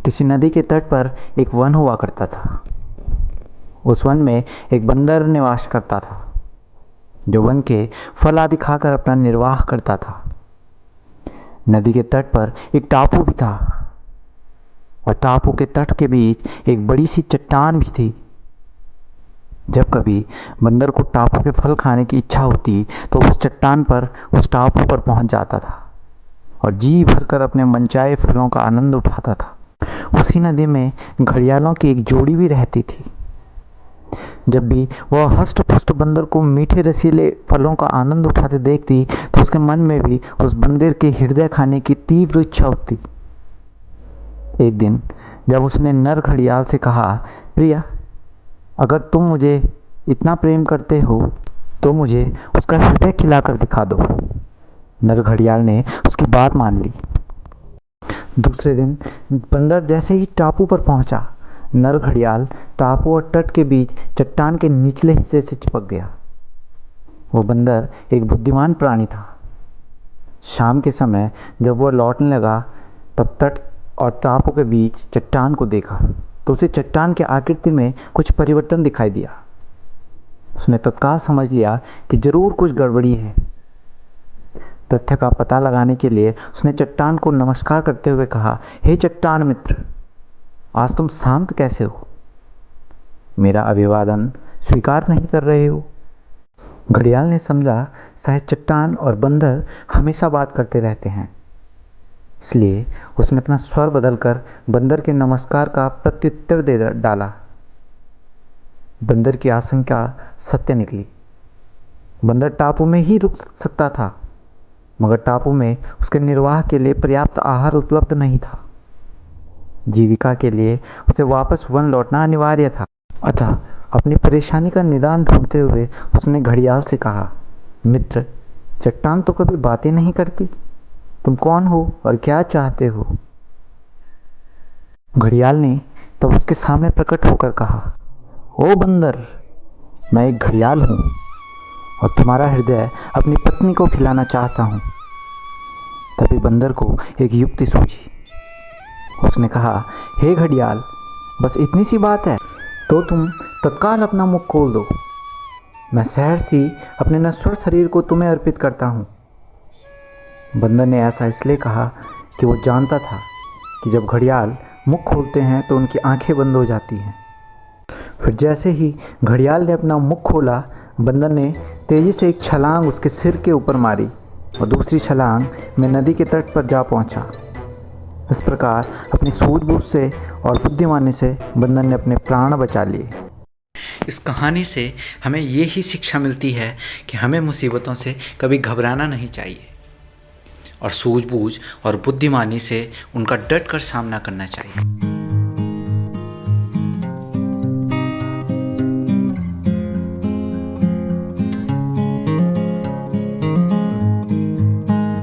किसी नदी के तट पर एक वन हुआ करता था। उस वन में एक बंदर निवास करता था जो वन के फल आदि खाकर अपना निर्वाह करता था। नदी के तट पर एक टापू भी था और टापू के तट के बीच एक बड़ी सी चट्टान भी थी। जब कभी बंदर को टापू के फल खाने की इच्छा होती तो उस चट्टान पर, उस टापू पर पहुंच जाता था और जी भरकर अपने मनचाहे फलों का आनंद उठाता था। उसी नदी में घड़ियालों की एक जोड़ी भी रहती थी। जब भी वह हष्ट पुष्ट बंदर को मीठे रसीले फलों का आनंद उठाते देखती तो उसके मन में भी उस बंदर के हृदय खाने की तीव्र इच्छा होती। एक दिन जब उसने नर घड़ियाल से कहा, प्रिया, अगर तुम मुझे इतना प्रेम करते हो तो मुझे उसका हृदय खिलाकर दिखा दो। नर घड़ियाल ने उसकी बात मान ली। दूसरे दिन बंदर जैसे ही टापू पर पहुंचा, नर घड़ियाल टापू और तट के बीच चट्टान के निचले हिस्से से चिपक गया। वो बंदर एक बुद्धिमान प्राणी था। शाम के समय जब वह लौटने लगा तब तट और टापू के बीच चट्टान को देखा तो उसे चट्टान की आकृति में कुछ परिवर्तन दिखाई दिया। उसने तत्काल समझ लिया कि जरूर कुछ गड़बड़ी है। तथ्य का पता लगाने के लिए उसने चट्टान को नमस्कार करते हुए कहा, हे चट्टान मित्र, आज तुम शांत कैसे हो? मेरा अभिवादन स्वीकार नहीं कर रहे हो? घड़ियाल ने समझा शायद चट्टान और बंदर हमेशा बात करते रहते हैं, इसलिए उसने अपना स्वर बदलकर बंदर के नमस्कार का प्रत्युत्तर दे डाला। बंदर की आशंका सत्य निकली। बंदर टापू में ही रुक सकता था, मगर टापू में उसके निर्वाह के लिए पर्याप्त आहार उपलब्ध नहीं था। जीविका के लिए उसे वापस वन लौटना अनिवार्य था। अतः अपनी परेशानी का निदान ढूंढते हुए उसने घड़ियाल से कहा, मित्र, चट्टान तो कभी बातें नहीं करती। तुम कौन हो और क्या चाहते हो? घड़ियाल ने तब उसके सामने प्रकट होकर कहा, ओ बंदर, मैं एक घड़ियाल हूँ और तुम्हारा हृदय अपनी पत्नी को खिलाना चाहता हूँ। तभी बंदर को एक युक्ति सूझी। उसने कहा, हे घड़ियाल, बस इतनी सी बात है तो तुम तत्काल अपना मुख खोल दो। मैं सहर्षी अपने नश्वर शरीर को तुम्हें अर्पित करता हूँ। बंदर ने ऐसा इसलिए कहा कि वो जानता था कि जब घड़ियाल मुख खोलते हैं तो उनकी आंखें बंद हो जाती हैं। फिर जैसे ही घड़ियाल ने अपना मुख खोला, बंदर ने तेजी से एक छलांग उसके सिर के ऊपर मारी और दूसरी छलांग में नदी के तट पर जा पहुंचा। इस प्रकार अपनी सूझबूझ से और बुद्धिमानी से बंदर ने अपने प्राण बचा लिए। इस कहानी से हमें ये ही शिक्षा मिलती है कि हमें मुसीबतों से कभी घबराना नहीं चाहिए और सूझबूझ और बुद्धिमानी से उनका डट कर सामना करना चाहिए।